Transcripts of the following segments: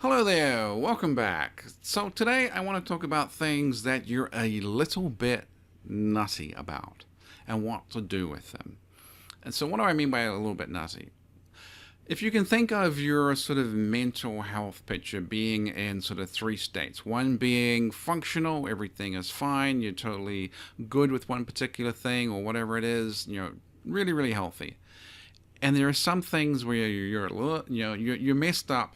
Hello there, welcome back. So today I want to talk about things that you're a little bit nutty about and what to do with them. And so what do I mean by a little bit nutty? If you can think of your sort of mental health picture being in sort of three states. One being functional, everything is fine, you're totally good with one particular thing or whatever it is, really, really healthy. And there are some things where you're a little, you're messed up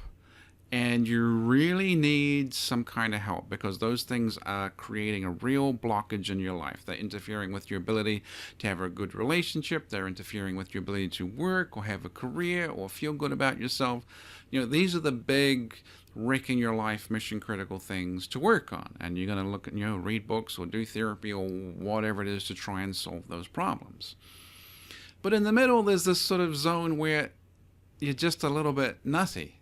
and you really need some kind of help because those things are creating a real blockage in your life. They're interfering with your ability to have a good relationship. They're interfering with your ability to work or have a career or feel good about yourself. These are the big wrecking your life mission critical things to work on. And you're going to look at, read books or do therapy or whatever it is to try and solve those problems. But in the middle, there's this sort of zone where you're just a little bit nutty.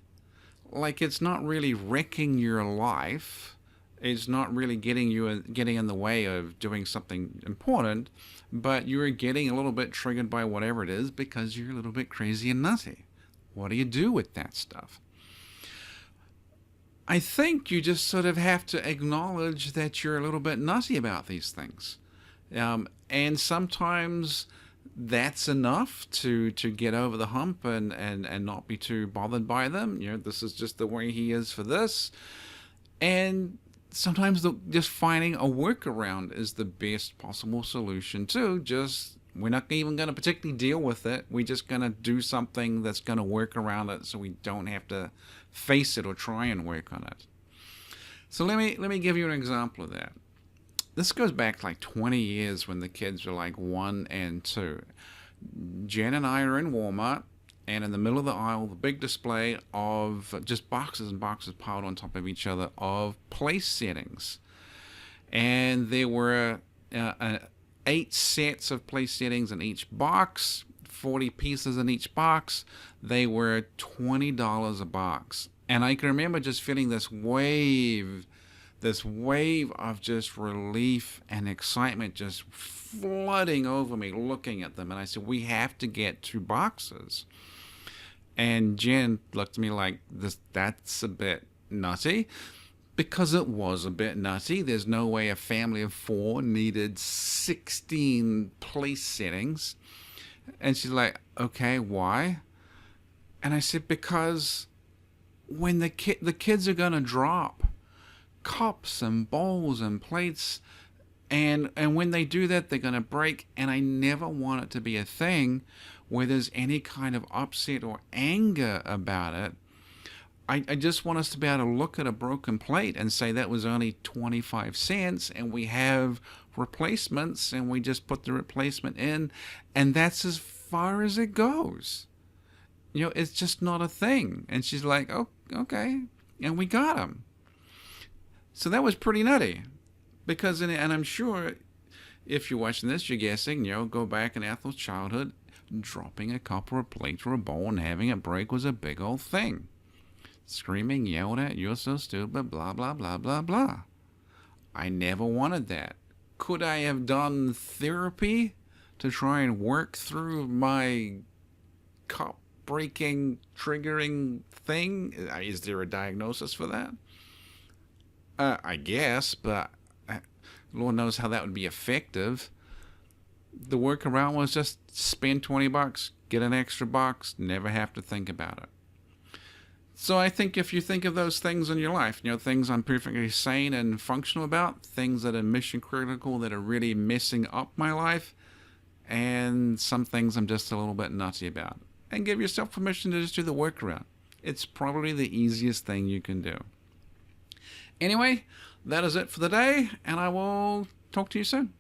Like it's not really wrecking your life. It's not really getting in the way of doing something important, but you're getting a little bit triggered by whatever it is because you're a little bit crazy and nutty. What do you do with that stuff? I think you just sort of have to acknowledge that you're a little bit nutty about these things. And sometimes that's enough to get over the hump and not be too bothered by them. This is just the way he is for this. And sometimes just finding a workaround is the best possible solution too. Just we're not even going to particularly deal with it. We're just going to do something that's going to work around it so we don't have to face it or try and work on it. So let me give you an example of that. This goes back like 20 years when the kids were like 1 and 2. Jen and I are in Walmart, and in the middle of the aisle, the big display of just boxes and boxes piled on top of each other of place settings. And there were 8 sets of place settings in each box, 40 pieces in each box. They were $20 a box. And I can remember just feeling this wave of just relief and excitement just flooding over me looking at them. And I said, we have to get 2 boxes. And Jen looked at me like, that's a bit nutty. Because it was a bit nutty. There's no way a family of 4 needed 16 place settings. And she's like, okay, why? And I said, because when the kids are going to drop cups and bowls and plates, and when they do that, they're going to break, and I never want it to be a thing where there's any kind of upset or anger about it. I just want us to be able to look at a broken plate and say that was only 25 cents, and we have replacements, and we just put the replacement in, and that's as far as it goes. It's just not a thing. And she's like, oh, okay, and we got them. So that was pretty nutty, because and I'm sure if you're watching this, you're guessing, go back in Ethel's childhood, dropping a cup or a plate or a bowl and having it break was a big old thing. Screaming, yelled at, you're so stupid, blah, blah, blah, blah, blah. I never wanted that. Could I have done therapy to try and work through my cup breaking, triggering thing? Is there a diagnosis for that? I guess, but Lord knows how that would be effective. The workaround was just spend $20, get an extra box, never have to think about it. So I think if you think of those things in your life, things I'm perfectly sane and functional about, things that are mission critical that are really messing up my life, and some things I'm just a little bit nutty about, and give yourself permission to just do the workaround. It's probably the easiest thing you can do. Anyway, that is it for the day, and I will talk to you soon.